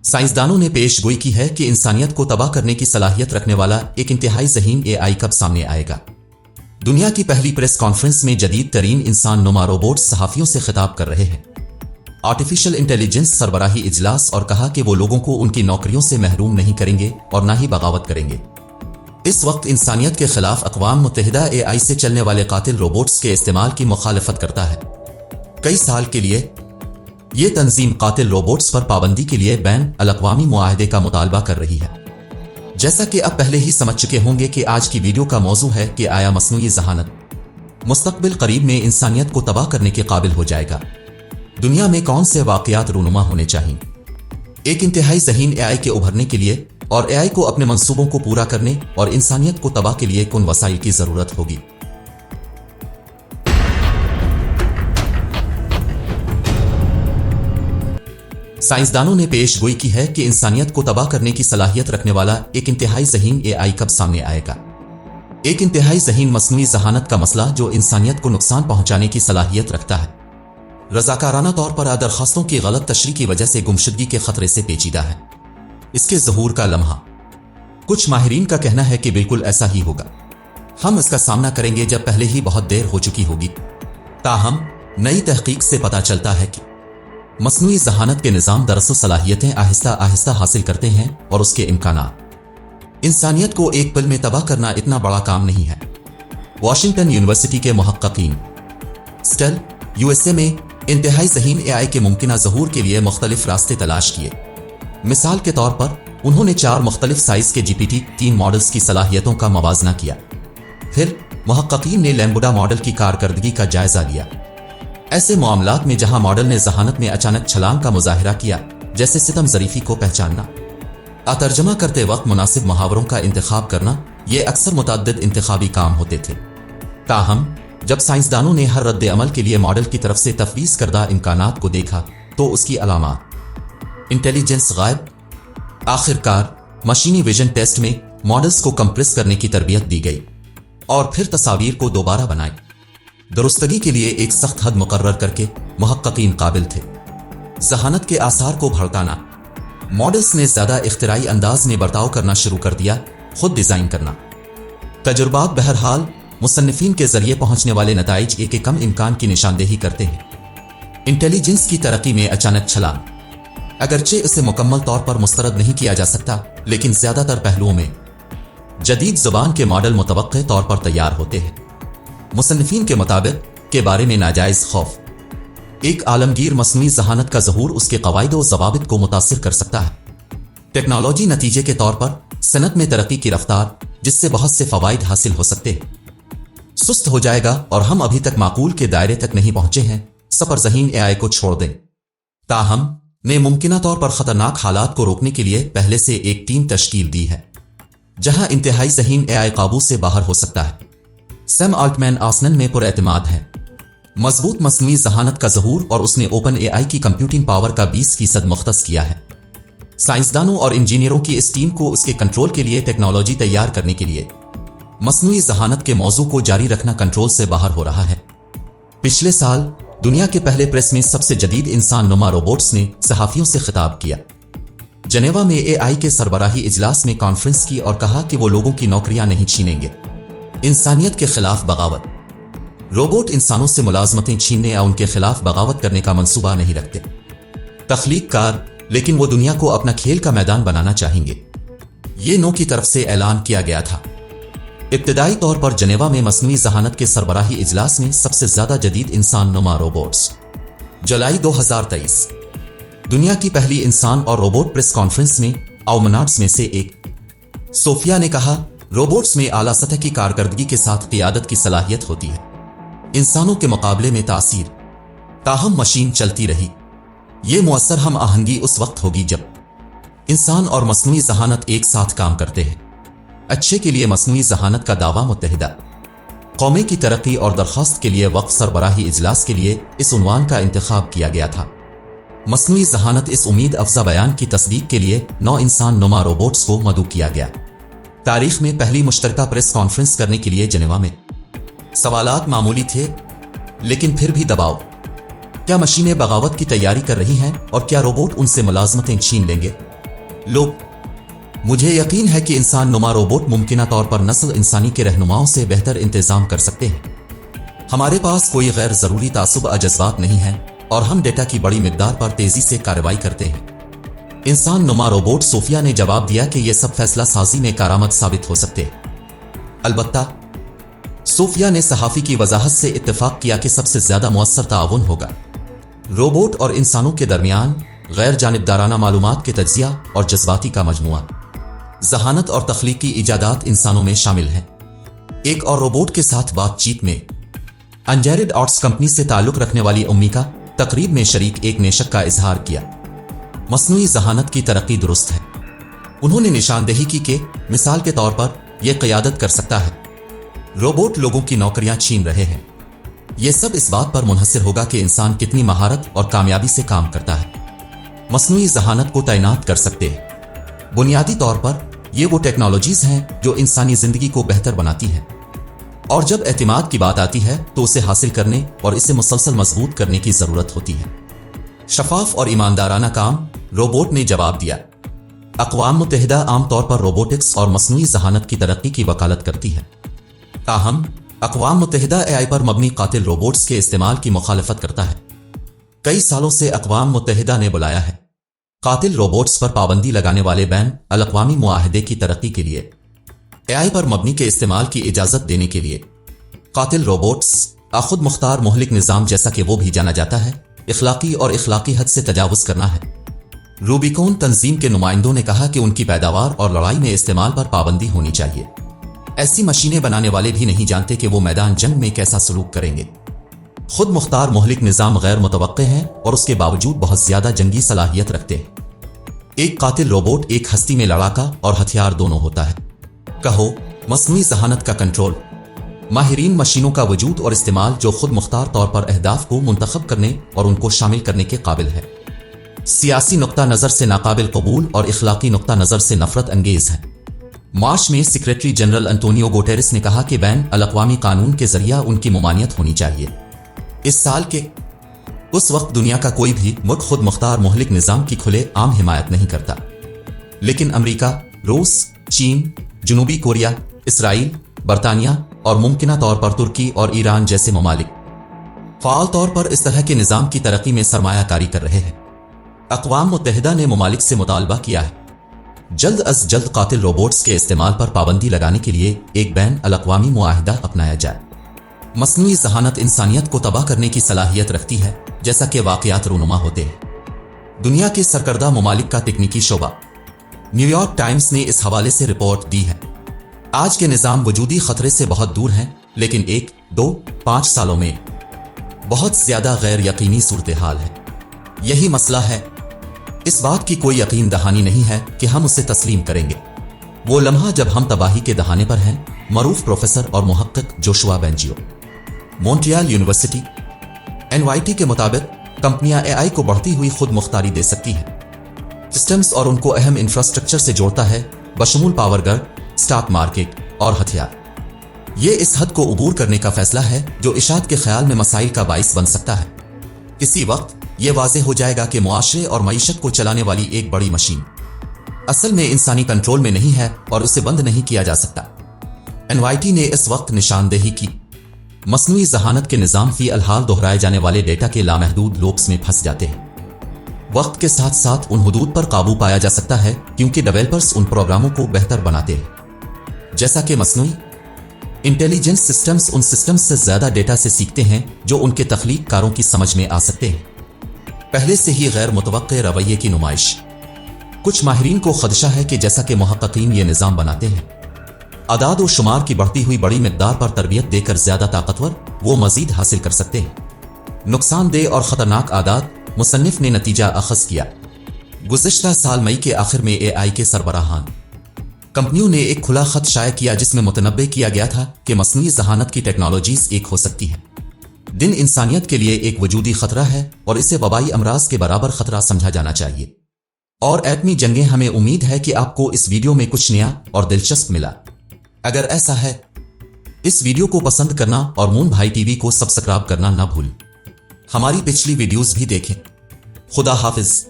साइंसदानों ने पेश गोई की है कि इंसानियत को तबाह करने की सलाहियत रखने वाला एक इंतहाई ज़हीन एआई कब सामने आएगा। दुनिया की पहली प्रेस कॉन्फ्रेंस में जदीद तरीन इंसान नुमा रोबोट सहाफियों से खिताब कर रहे हैं। आर्टिफिशियल इंटेलिजेंस सरबराही इजलास और कहा कि वो लोगों को उनकी नौकरियों से महरूम नहीं करेंगे और ना ही बगावत करेंगे। इस वक्त इंसानियत के खिलाफ अक़वाम मुत्तहिदा एआई से चलने वाले कातिल रोबोट्स के इस्तेमाल की मुखालफत करता है। कई साल के लिए ये तंजीम कातिल रोबोट्स पर पाबंदी के लिए बैन अल-अक़वामी मुआहदे का मुतालबा कर रही है। जैसा कि आप पहले ही समझ चुके होंगे कि आज की वीडियो का मौजू है कि आया मस्नूई ज़हानत मुस्तक़बिल करीब में इंसानियत को तबाह करने के काबिल हो जाएगा। दुनिया में कौन से वाक़यात रूनुमा होने चाहिए एक इंतहाई ज़हीन एआई के उभरने के लिए और एआई को अपने मंसूबों को पूरा करने और इंसानियत को तबाह के लिए कौन वसाइल की ज़रूरत होगी। साइंसदानों ने पेश गोई की है कि इंसानियत को तबाह करने की सलाहियत रखने वाला एक इंतहाई ज़हीन एआई कब सामने आएगा। एक इंतहाई ज़हीन मस्नूई ज़हानत का मसला जो इंसानियत को नुकसान पहुंचाने की सलाहियत रखता है, रज़ाकाराना तौर पर दरखास्तों की गलत तशरीह की वजह से गुमशुदगी के खतरे से पेचीदा है। इसके ज़हूर का लम्हा कुछ माहिरीन का कहना है कि बिल्कुल ऐसा ही होगा। हम इसका सामना करेंगे जब पहले ही बहुत देर हो चुकी होगी। ताहम नई तहकीक से पता चलता है कि मस्नूई ज़हानत के निज़ाम दरअसल सलाहियतें आहिस्ता आहिस्ता हासिल करते हैं और उसके इम्कानात इंसानियत को एक पल में तबाह करना इतना बड़ा काम नहीं है। वाशिंगटन यूनिवर्सिटी के मुहक्किकीन स्टेल यूएसए में इंतहाई ज़हीन एआई के मुमकिना ज़हूर के लिए मुख्तलिफ रास्ते तलाश किए। मिसाल के तौर पर उन्होंने 4 मुख्तलिफ साइज के GPT-3 मॉडल्स की सलाहियतों का मवाजना किया। फिर मुहक्किकीन ने लैम्बडा मॉडल की कारकर्दगी का जायजा लिया। ऐसे मामलात में जहां मॉडल ने ज़हानत में अचानक छलांग का मुजाहिरा किया, जैसे सितम ज़रीफ़ी को पहचानना, तर्जमा करते वक्त मुनासिब मुहावरों का इंतखाब करना, ये अक्सर मुतअद्दिद इंतखाबी काम होते थे। ताहम जब साइंसदानों ने हर रद्द अमल के लिए मॉडल की तरफ से तफवीज़ करदा इम्कानात को देखा तो उसकी अलामात इंटेलिजेंस गायब। आखिरकार मशीनी विजन टेस्ट में मॉडल्स को कंप्रेस करने की तरबियत दी गई और फिर तस्वीर को दोबारा बनाई। दुरुस्तगी के लिए एक सख्त हद मुकर्रर करके मुहक्किकीन काबिल थे। ज़हानत के आसार को भड़काना, मॉडल्स ने ज़्यादा इख्तिराई अंदाज में बर्ताव करना शुरू कर दिया, खुद डिज़ाइन करना। तजुर्बात बहरहाल मुसन्निफीन के जरिए पहुंचने वाले नताइज एक कम इम्कान की निशानदेही करते हैं। इंटेलिजेंस की तरक्की में अचानक छलांग, अगरचे इसे मुकम्मल तौर पर मुस्तरद नहीं किया जा सकता, लेकिन ज़्यादातर पहलुओं में जदीद ज़ुबान के मॉडल मुतवक्के तौर पर तैयार होते हैं। मुसन्निफीन के मुताबिक के बारे में नाजायज़ खौफ एक आलमगीर मस्नूई ज़हानत का ज़हूर उसके कवायद व ज़वाबित को मुतासिर कर सकता है। टेक्नोलॉजी नतीजे के तौर पर सनत में तरक्की की रफ्तार, जिससे बहुत से फ़वाइद हासिल हो सकते हैं, सुस्त हो जाएगा और हम अभी तक माकूल के दायरे तक नहीं पहुंचे हैं। सफर ज़हीन एआई को छोड़ दें। ताहम ने मुमकिना तौर पर खतरनाक हालात को रोकने के लिए पहले से एक टीम तश्कील दी है, जहां इंतहाई ज़हीन एआई काबू से बाहर हो सकता है। सैम आल्टमैन आर्सेनल में पुरएतमाद है। मजबूत मस्नूई ज़हानत का ज़हूर और उसने ओपन एआई की कंप्यूटिंग पावर का 20% मुख्तस किया है। साइंसदानों और इंजीनियरों की इस टीम को उसके कंट्रोल के लिए टेक्नोलॉजी तैयार करने के लिए मस्नूई ज़हानत के मौजू को जारी रखना कंट्रोल से बाहर हो रहा है। पिछले साल दुनिया के पहले प्रेस में सबसे जदीद इंसान नुमा रोबोट्स ने सहाफियों से खिताब किया। जनेवा में एआई के सरबराही इजलास में कॉन्फ्रेंस की और कहा कि वो लोगों की नौकरियां नहीं छीनेंगे। इंसानियत के खिलाफ बगावत, रोबोट इंसानों से मुलाजमतें छीनने या उनके खिलाफ बगावत करने का मंसूबा नहीं रखते। तख्लीक कार, लेकिन वो दुनिया को अपना खेल का मैदान बनाना चाहेंगे। ये नो की तरफ से ऐलान किया गया था। इब्तिदाई तौर पर जनेवा में मस्नूई ज़हानत के सरबराही इजलास में सबसे ज्यादा जदीद इंसान नुमा रोबोट्स। जुलाई 2023 दुनिया की पहली इंसान और रोबोट प्रेस कॉन्फ्रेंस में आउमनाट्स में से एक सोफिया ने कहा, रोबोट्स में आला सतह की कारकर्दगी के साथ क़ियादत की सलाहियत होती है, इंसानों के मुकाबले में तासीर। ताहम मशीन चलती रही। ये मुअस्सर हम आहंगी उस वक्त होगी जब इंसान और मस्नूई ज़हानत एक साथ काम करते हैं। अच्छे के लिए मस्नूई ज़हानत का दावा मुत्तहिदा कौमे की तरक्की और दरख्वास्त के लिए वक्फ सरबराही इजलास के लिए इस उन्वान का इंतखाब किया गया था। मस्नूई ज़हानत इस उम्मीद अफजा बयान की तस्दीक के लिए 9 इंसान नुमा रोबोट्स को मदऊ किया गया। तारीख में पहली मुश्तरका प्रेस कॉन्फ्रेंस करने के लिए जनेवा में सवालात मामूली थे, लेकिन फिर भी दबाव। क्या मशीनें बगावत की तैयारी कर रही हैं और क्या रोबोट उनसे मुलाजमतें छीन लेंगे? लोग, मुझे यकीन है कि इंसान नुमा रोबोट मुमकिना तौर पर नस्ल इंसानी के रहनुमाओं से बेहतर इंतजाम कर सकते हैं। हमारे पास कोई गैर जरूरी तासुब जज्बात नहीं है और हम डेटा की बड़ी मिकदार पर तेजी से कार्रवाई करते हैं। इंसान नुमा रोबोट सोफिया ने जवाब दिया कि यह सब फैसला साजी में कारामद साबित हो सकते हैं। अलबत्ता सोफिया ने सहाफी की वजाहत से इत्तेफाक किया कि सबसे ज्यादा मुअस्सर ताउन होगा रोबोट और इंसानों के दरमियान गैर जानिबदाराना मालूमात के तज्जिया और जज्बाती का मजमुआ। जहानत और तख्लीकी इजादात इंसानों में शामिल हैं। एक और रोबोट के साथ बातचीत में अनजेरिड आर्ट्स कंपनी से ताल्लुक रखने वाली उम्मी का तकरीब में शरीक एक ने शक का इजहार किया। मसनूई जहानत की तरक्की दुरुस्त है। उन्होंने निशानदेही की कि मिसाल के तौर पर यह क़यादत कर सकता है। रोबोट लोगों की नौकरियां छीन रहे हैं। यह सब इस बात पर मुनहसिर होगा कि इंसान कितनी महारत और कामयाबी से काम करता है। मसनूई जहानत को तैनात कर सकते हैं। बुनियादी तौर पर ये वो टेक्नोलॉजीज हैं जो इंसानी जिंदगी को बेहतर बनाती है, और जब एतमाद की बात आती है तो उसे हासिल करने और इसे मुसलसल मजबूत करने की जरूरत होती है। शफाफ और ईमानदाराना काम, रोबोट ने जवाब दिया। अक़वाम मुत्तहिदा आमतौर पर रोबोटिक्स और मसनूई जहानत की तरक्की की वकालत करती है। ताहम अक़वाम मुत्तहिदा एआई पर मबनी कातिल रोबोट्स के इस्तेमाल की मुखालफत करता है। कई सालों से अक़वाम मुत्तहिदा ने बुलाया है कातिल रोबोट्स पर पाबंदी लगाने वाले बैन अल-अक़वामी मुआहदे की तरक्की के लिए एआई पर मबनी के इस्तेमाल की इजाजत देने के लिए। कातिल रोबोट्स खुद मुख्तार मुहलिक निज़ाम, जैसा कि वो भी जाना जाता है, इखलाकी और इखलाकी हद से तजावुज करना है। रूबिकॉन तंजीम के नुमाइंदों ने कहा कि उनकी पैदावार और लड़ाई में इस्तेमाल पर पाबंदी होनी चाहिए। ऐसी मशीनें बनाने वाले भी नहीं जानते कि वो मैदान जंग में कैसा सलूक करेंगे। खुद मुख्तार मुहलिक निज़ाम गैर मुतवक्के हैं और उसके बावजूद बहुत ज्यादा जंगी सलाहियत रखते हैं। एक कातिल रोबोट एक हस्ती में लड़ाका और हथियार दोनों होता है। कहो मसनूई जहानत का कंट्रोल, माहिरीन मशीनों का वजूद और इस्तेमाल जो खुद मुख्तार तौर पर अहदाफ को मुंतखब करने और उनको शामिल करने के काबिल है। सियासी नुक्ता नज़र से नाकाबिल कबूल और इखलाकी नुक्ता नज़र से नफरत अंगेज है। मार्च में सेक्रेटरी जनरल अंटोनियो गुटेरेस ने कहा कि बैन अल-अक़वामी कानून के जरिए उनकी ममानियत होनी चाहिए। इस साल के उस वक्त दुनिया का कोई भी मुल्क खुद मुख्तार मुहलिक निज़ाम की खुले आम हिमायत नहीं करता, लेकिन अमेरिका, रूस, चीन, जनूबी कोरिया, इसराइल, बरतानिया और मुमकिना तौर पर तुर्की और ईरान जैसे ममालिक फाल तौर पर इस तरह के निज़ाम की तरक्की में सरमायाकारी कर रहे हैं। अक़वाम मुत्तहिदा ने ममालिक से मुतालबा किया है जल्द अज जल्द कातिल रोबोट्स के इस्तेमाल पर पाबंदी लगाने के लिए एक बैन अल-अक़वामी मुआहिदा अपनाया जाए। मसनूई जहानत इंसानियत को तबाह करने की सलाहियत रखती है, जैसा कि वाक़यात रूनुमा होते हैं। दुनिया के सरकर्दा ममालिक का तकनीकी शोबा। न्यूयॉर्क टाइम्स ने इस हवाले से रिपोर्ट दी है। आज के निज़ाम वजूदी खतरे से बहुत दूर हैं, लेकिन 1, 2, 5 सालों में बहुत ज्यादा गैर यकीनी सूरत हाल है। यही मसला है। इस बात की कोई यकीन दहानी नहीं है कि हम उसे तस्लीम करेंगे। वो लम्हा जब हम तबाही के दहाने पर हैं। मरूफ प्रोफेसर और मुहक्किक Joshua Bengio, Montreal university, NYT के मुताबिक कंपनियां एआई को बढ़ती हुई खुद मुख्तारी दे सकती हैं। सिस्टम्स और उनको अहम इंफ्रास्ट्रक्चर से जोड़ता है, बशमूल पावर ग्रिड, स्टॉक मार्केट और हथियार। ये इस हद को अबूर करने का फैसला है जो इशात के ख्याल में मसाइल का बाइस बन सकता है। इसी वक्त यह वाज़ेह हो जाएगा कि मुआशरे और मईशत को चलाने वाली एक बड़ी मशीन असल में इंसानी कंट्रोल में नहीं है और उसे बंद नहीं किया जा सकता। NYT ने इस वक्त निशानदेही की मसनूई जहानत के निज़ाम फी अलहाल दोहराए जाने वाले डेटा के लामहदूद लूप्स में फंस जाते हैं। वक्त के साथ साथ उन हुदूद पर काबू पाया जा सकता है क्योंकि डेवलपर्स उन प्रोग्रामों को बेहतर बनाते हैं। जैसा कि मसनूई इंटेलिजेंस सिस्टम्स उन सिस्टम्स से ज्यादा डेटा से सीखते हैं जो उनके तख्लीक कारों की समझ में आ सकते हैं। पहले से ही गैर मुतवक्के रवैये की नुमाइश। कुछ माहिरीन को खदशा है कि जैसा कि मुहक्किकीन ये निज़ाम बनाते हैं, अदाद और शुमार की बढ़ती हुई बड़ी मिकदार पर तरबियत देकर ज्यादा ताकतवर वो मजीद हासिल कर सकते हैं। नुकसानदेह और खतरनाक आदात, मुसन्निफ ने नतीजा अखज़ किया। गुज़िश्ता साल मई के आखिर में एआई के सरबराहान कंपनियों ने एक खुला खत शाया किया जिसमें मुतनब्बे किया गया था कि मसनूई जहानत की टेक्नोलॉजीज एक हो सकती है। दिन इंसानियत के लिए एक वजूदी खतरा है और इसे वबाई अमराज के बराबर खतरा समझा जाना चाहिए। और एटमी जंगें, हमें उम्मीद है कि आपको इस वीडियो में कुछ नया और दिलचस्प मिला। अगर ऐसा है, इस वीडियो को पसंद करना और मून भाई टीवी को सब्सक्राइब करना ना भूल। हमारी पिछली वीडियोस भी देखें। खुदा हाफिज।